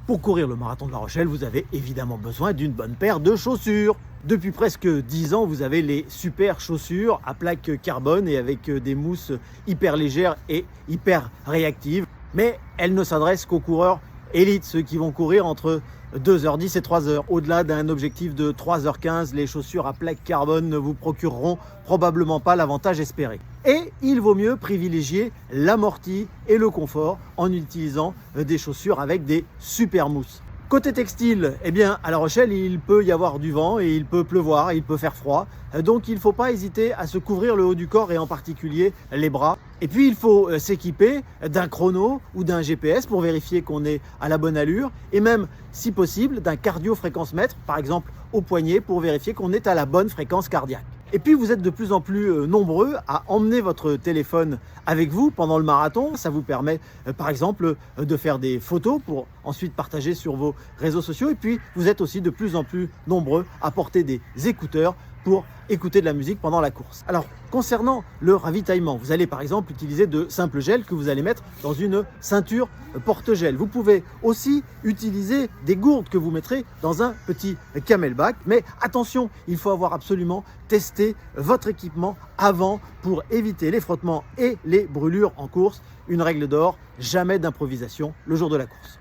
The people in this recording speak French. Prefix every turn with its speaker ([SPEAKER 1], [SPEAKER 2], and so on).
[SPEAKER 1] Pour courir le marathon de La Rochelle, vous avez évidemment besoin d'une bonne paire de chaussures. Depuis presque 10 ans, vous avez les super chaussures à plaque carbone et avec des mousses hyper légères et hyper réactives. Mais elles ne s'adressent qu'aux coureurs élites, ceux qui vont courir entre 2h10 et 3h. Au-delà d'un objectif de 3h15, les chaussures à plaque carbone ne vous procureront probablement pas l'avantage espéré. Et il vaut mieux privilégier l'amorti et le confort en utilisant des chaussures avec des super mousses. Côté textile, eh bien, à La Rochelle, il peut y avoir du vent et il peut pleuvoir, il peut faire froid. Donc, il ne faut pas hésiter à se couvrir le haut du corps et en particulier les bras. Et puis, il faut s'équiper d'un chrono ou d'un GPS pour vérifier qu'on est à la bonne allure. Et même, si possible, d'un cardio-fréquence-mètre, par exemple au poignet, pour vérifier qu'on est à la bonne fréquence cardiaque. Et puis vous êtes de plus en plus nombreux à emmener votre téléphone avec vous pendant le marathon. Ça vous permet par exemple de faire des photos pour ensuite partager sur vos réseaux sociaux. Et puis vous êtes aussi de plus en plus nombreux à porter des écouteurs pour écouter de la musique pendant la course. Alors, concernant le ravitaillement, vous allez par exemple utiliser de simples gels que vous allez mettre dans une ceinture porte-gel. Vous pouvez aussi utiliser des gourdes que vous mettrez dans un petit camelback. Mais attention, il faut avoir absolument testé votre équipement avant pour éviter les frottements et les brûlures en course. Une règle d'or, jamais d'improvisation le jour de la course.